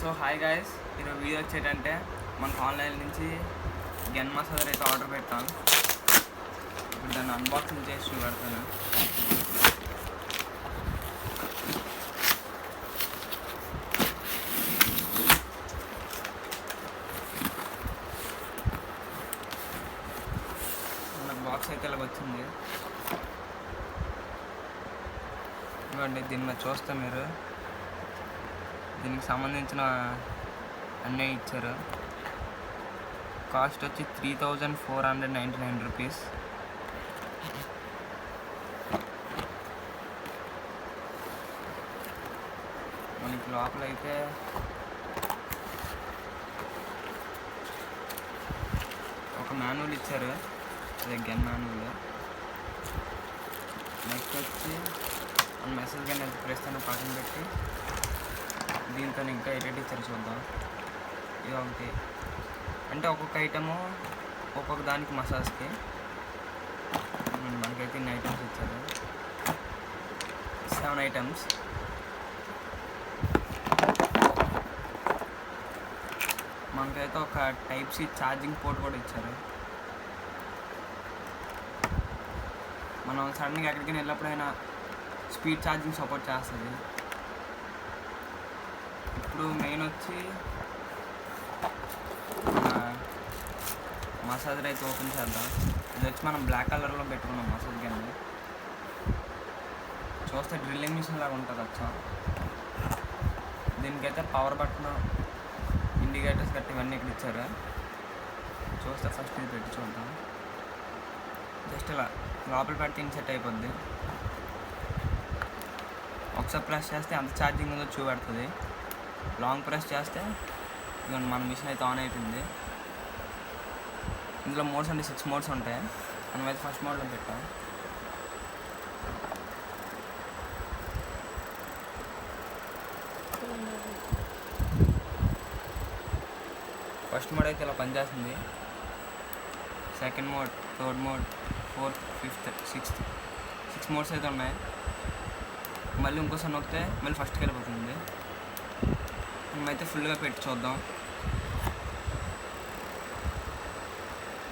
So hi guys, ఈరోజు video వచ్చేటంటే మనకు online నుంచి గన్ మసాజర్ అయితే ఆర్డర్ పెట్టాం. ఇప్పుడు దాన్ని అన్బాక్సింగ్ చేసి చూపెడతాను. మనకు బాక్స్ అయితే ఇలా వచ్చింది. ఇవ్వండి, దీన్ని మీద చూస్తే మీరు దీనికి సంబంధించిన అన్నీ ఇచ్చారు. కాస్ట్ వచ్చి 3499 రూపీస్. మనకి లోపల అయితే ఒక మాన్యువల్ ఇచ్చారు, అదే గన్ మాన్యువల్. నెక్స్ట్ వచ్చి మన మెసేజ్ గన్ ప్రస్తుతం పక్కన పెట్టి దీంతో ఇంకా ఎడిట్ ఇచ్చారు, చూద్దాం. ఇది ఒకటి, అంటే ఒక్కొక్క ఐటము ఒక్కొక్క దానికి మసాజ్కి. మనకైతే ఇన్ని ఐటమ్స్ ఇచ్చారు, 7 ఐటమ్స్. మనకైతే ఒక టైప్ సి ఛార్జింగ్ పోర్ట్ కూడా ఇచ్చారు. మనం సడన్గా ఎక్కడికైనా వెళ్ళినప్పుడైనా స్పీడ్ ఛార్జింగ్ సపోర్ట్ చేస్తుంది. ఇప్పుడు మెయిన్ వచ్చి మసాజర్ అయితే ఓపెన్ చేద్దాం. ఇది వచ్చి మనం బ్లాక్ కలర్లో పెట్టుకున్నాం మసాజ్ గన్. చూస్తే డ్రిల్లింగ్ మిషన్ లాగా ఉంటుంది వచ్చా. దీనికైతే పవర్ బటన్, ఇండికేటర్స్ గట్టి ఇవన్నీ ఇక్కడ ఇచ్చారు. చూస్తే ఫస్ట్ ఇది పెట్టి చూద్దాం. జస్ట్ ఇలా లోపల పెడితే ఇన్సెట్ అయిపోద్ది. ఒకసారి ప్రెస్ చేస్తే అంత ఛార్జింగ్ ఉందో చూపెడుతుంది. లాంగ్ ప్రెస్ చేస్తే ఇదిగోండి, మన మిషన్ అయితే ఆన్ అయిపోయింది. ఇందులో మోడ్స్ అంటే 6 మోడ్స్ ఉంటాయి. మనమైతే ఫస్ట్ మోడ్లో పెట్టాం. ఫస్ట్ మోడ్ అయితే ఇలా పనిచేస్తుంది. Second mode, third mode, 4th, 5th, 6th 6 modes అయితే ఉన్నాయి. మళ్ళీ ఇంకోసారి నొక్కితే మళ్ళీ ఫస్ట్కి వెళ్ళిపోతుంది. మేమైతే ఫుల్గా పెట్టి చూద్దాం.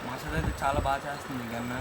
మసాజ్ అయితే చాలా బాగా చేస్తుంది గన్.